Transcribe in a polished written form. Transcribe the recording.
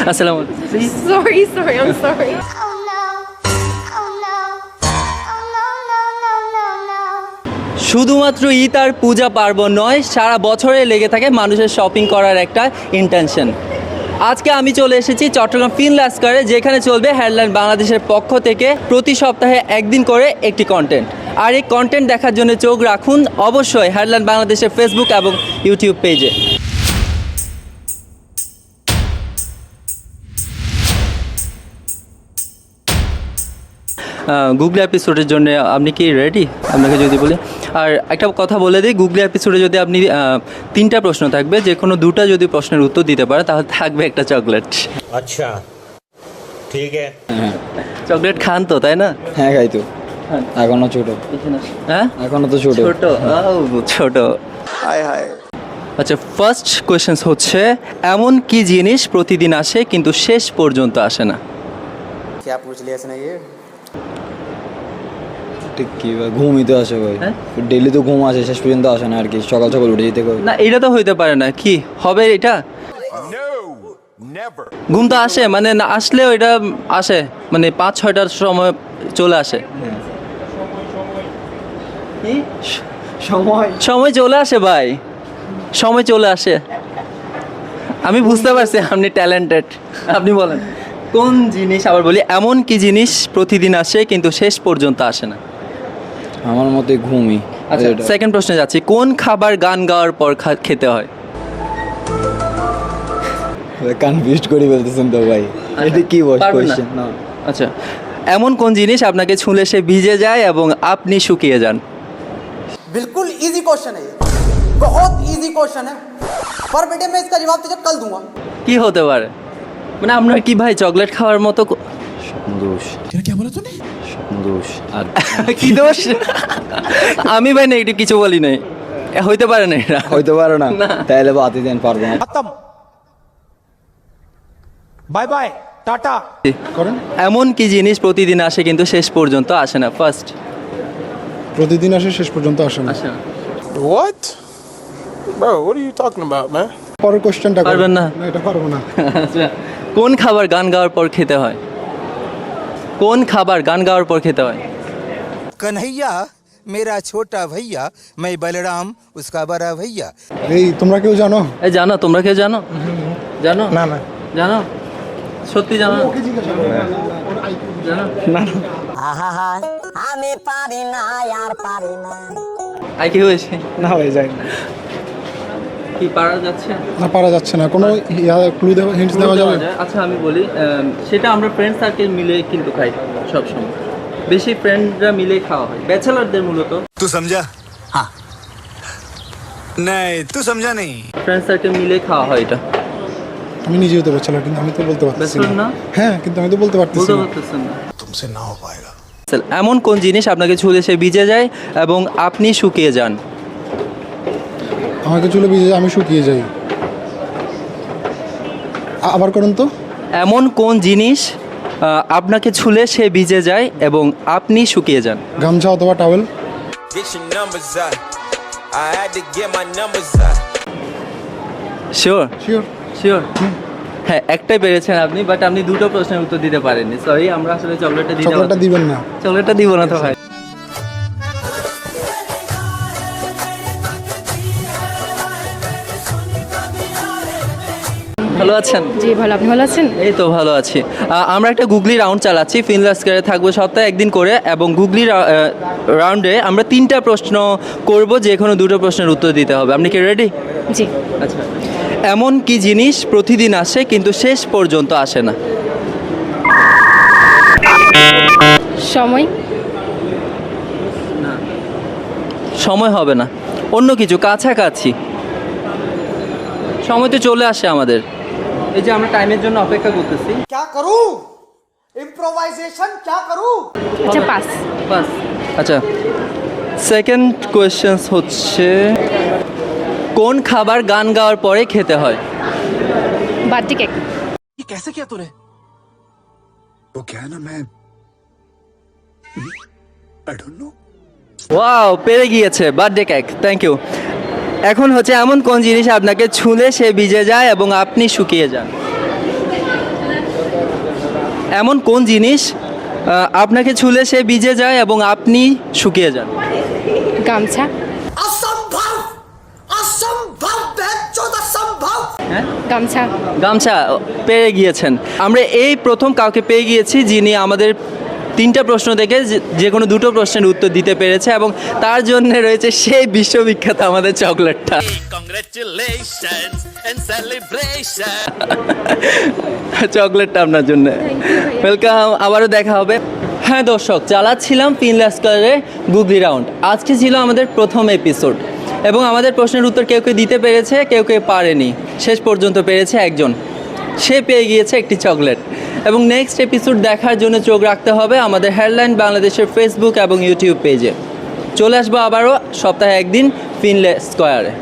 আসসালামু আলাইকুম Please. Sorry, I'm sorry. Oh no. Oh no. Oh no, no, no, no, no. শুধুমাত্র ঈদ আর পূজা পার্বণ নয়, সারা বছরে লেগে থাকে মানুষের শপিং করার একটা ইন্টেনশন। আজকে আমি চলে এসেছি চট্টগ্রাম ফিনল্যান্ড স্কয়ারে, যেখানে চলবে হেডলাইন বাংলাদেশের পক্ষ থেকে প্রতি সপ্তাহে একদিন করে একটি কন্টেন্ট। আর এই কন্টেন্ট দেখার জন্য চোখ রাখুন অবশ্যই হেডলাইন বাংলাদেশের ফেসবুক এবং ইউটিউব পেজে। গুগল এপিসোডের জন্য আপনি কি রেডি? আপনাকে যদি বলি, আর একটা কথা বলে দিই, গুগল এপিসোডে যদি আপনি 3টা প্রশ্ন থাকবে, যে কোনো 2টা যদি প্রশ্নের উত্তর দিতে পারে তাহলে থাকবে একটা চকলেট। अच्छा ठीक है। চকলেট খান তো, তাই না? হ্যাঁ খাই তো, এখনো ছোট। হ্যাঁ এখনো তো ছোট। ছোট, ছোট। আচ্ছা, ফার্স্ট কোয়েশ্চেন হচ্ছে, এমন কি জিনিস প্রতিদিন আসে কিন্তু শেষ পর্যন্ত আসে না? क्या पूछ लिया इसने ये? ঠিক কি ভাই, ঘুমই তো আসে ভাই। হ্যাঁ? ডেলি তো ঘুম আসে, শেষ পর্যন্ত আসে না আর কি। সকাল সকাল উঠে যেতে হবে। না, এটা তো হইতে পারে না। কি হবে এটা? ঘুম তো আসে, মানে না আসলেও এটা আসে, মানে 5-6টার সময় চলে আসে। সময় সময় চলে আসে ভাই, সময় চলে আসে। আমি বুঝতে পারছি আপনি ট্যালেন্টেড। আপনি বলেন কোন জিনিস, আবার বলি, এমন কি জিনিস প্রতিদিন আসে কিন্তু শেষ পর্যন্ত আসে না? আমার মতে ঘুমই। আচ্ছা, সেকেন্ড প্রশ্নে যাচ্ছি, কোন খাবার গান গাওয়ার পর খেতে হয়? কনফিউজ করে বলতেছেন তো ভাই। এটা কি বস পারবেন না? কোশ্চেন না। আচ্ছা, এমন কোন জিনিস আপনাকে ছুঁলে সে ভিজে যায় এবং আপনি শুকিয়ে যান? बिल्कुल इजी क्वेश्चन है ये, बहुत इजी क्वेश्चन है, पर बेटे मैं इसका जवाब तुझे कल दूंगा। কি হতে পারে? মানে আপনার কি ভাই চকলেট খাওয়ার মতো স্বপ্ন দোষ। স্বপ্ন দোষ। আর কি দোষ? আমি ভাই নেগেটিভ কিছু বলি নাই, হইতে পারে না এটা। হইতে পারো না, না। তাইলে বাতি দেন, পারবো না। खत्म बाय बाय टाटा। এমন কি জিনিস প্রতিদিন আসে কিন্তু শেষ পর্যন্ত আসে না? ফার্স্ট প্রতিদিন আসে, শেষ পর্যন্ত আসে না। আসে না। What? Bro, what are you talking about, man? পরের কোশ্চেনটা পারবেন না? এটা পারবো না। আচ্ছা, কোন খাবার গান গাওয়ার পর খেতে হয়? কোন খাবার গান গাওয়ার পর খেতে হয়? कन्हैया मेरा छोटा भैया, मैं बलराम उसका बड़ा भैया। এই তোমরা কেউ জানো? এই জানো, তোমরা কেউ জানো? জানো? না না জানো? সত্যি জানো? জানো? আমি পারি না আর পারি না। আর কি হয়েছে? না হয়ে যায় না। কি পারা যাচ্ছে? না পারা যাচ্ছে না। কোনো ক্লু দেওয়া, হিন্টস দেওয়া যাবে? আচ্ছা, আমি বলি, সেটা আমরা ফ্রেন্ড সার্কেল মিলে কিন্তু খাই সব সময়। বেশি ফ্রেন্ডরা মিলে খাওয়া হয়, ব্যাচেলারদের মূলত। तू समझा? हाँ नहीं तू समझा नहीं। ফ্রেন্ড সার্কেল মিলে খাওয়া হয় এটা। আমি নিজেও তো বলছিলাম, কিন্তু আমি তো বলতে পারতেছি ব্যাচেলার না। না? হ্যাঁ, কিন্তু আমি তো বলতে পারতেছি বলতে না। পারতেছেন না। तुमसे ना हो पाएगा। এমন কোন জিনিস আপনাকে ছুঁলে সে ভিজে যায় এবং আপনি শুকিয়ে যান? আমাকে চুলে ভিজে আমি শুকিয়ে যাই। আবার করুন তো। এমন কোন জিনিস আপনাকে ছুঁলে সে ভিজে যায় এবং আপনি শুকিয়ে যান? গামছা অথবা towel. Get your numbers up. I had to get my numbers up. Sure? Sure. Sure? হ্যাঁ, একটাই পেরেছেন আপনি, বাট আপনি 2টো প্রশ্নের উত্তর দিতে পারেননি। সরি, আমরা আসলে চকলেটটা চকলেটটা দিবেন না। চকলেটটা দিব না তো ভাই। ভালো আছেন? জি ভালো, আপনি ভালো আছেন? এই তো ভালো আছি। আমরা একটা গুগলি রাউন্ড চালাচ্ছি, ফিনল্যান্ড স্কয়ারে থাকবো সপ্তাহে একদিন করে, এবং গুগলি রাউন্ডে আমরা 3টা প্রশ্ন করব, যে কোনো 2টো প্রশ্নের উত্তর দিতে হবে। আপনি কি রেডি? জি। আচ্ছা, এমন কি জিনিস প্রতিদিন আসে কিন্তু শেষ পর্যন্ত আসে না? সময়। না, সময় হবে না, অন্য কিছু কাছাকাছি। সময় তো চলে আসে আমাদের, এই যে আমরা টাইমের জন্য অপেক্ষা করতেছি। क्या करूं? इम्प्रोवाइजेशन क्या करूं? আচ্ছা, পাস। বাস। আচ্ছা, সেকেন্ড কোয়েশ্চেন হচ্ছে, কোন খাবার গান গাওয়ার পরে খেতে হয়? Birthday cake. ये कैसे किया तूने? वो क्या है ना मैं आई डोंट नो। ওয়াও, পেরে গিয়েছে, বার্থডে কেক। Thank you. এখন হচ্ছে, এমন কোন জিনিস আপনাকে ছুঁলে সে ভিজে যায় এবং আপনি শুকিয়ে যান? এমন কোন জিনিস আপনাকে ছুলে সে ভিজে যায় এবং আপনি শুকিয়ে যান? গামছা। असंभव असंभव बेचौद असंभव হ্যাঁ, গামছা। গামছা পেয়ে গিয়েছেন। আমরা এই প্রথম কাউকে পেয়ে গিয়েছি যিনি আমাদের 3টা প্রশ্ন থেকে যে কোনো 2টো প্রশ্নের উত্তর দিতে পেরেছে এবং তার জন্য রয়েছে সেই বিশ্ববিখ্যাত আমাদের চকলেটটা। চকলেটটা আপনার জন্য। ওয়েলকাম, আবারও দেখা হবে। হ্যাঁ দর্শক, চালাচ্ছিলাম ফিনল্যাস্কারের গুগলি রাউন্ড। আজকে ছিল আমাদের প্রথম এপিসোড এবং আমাদের প্রশ্নের উত্তর কেউ কেউ দিতে পেরেছে, কেউ কেউ পারেনি। শেষ পর্যন্ত পেরেছে একজন, সে পেয়ে গিয়েছে একটি চকলেট। এবং নেক্সট এপিসোড দেখার জন্য চোখ রাখতে হবে আমাদের হেডলাইন বাংলাদেশের ফেসবুক এবং ইউটিউব পেজে। চলে আসবো আবারও সপ্তাহে একদিন ফিনলে স্কোয়ারে।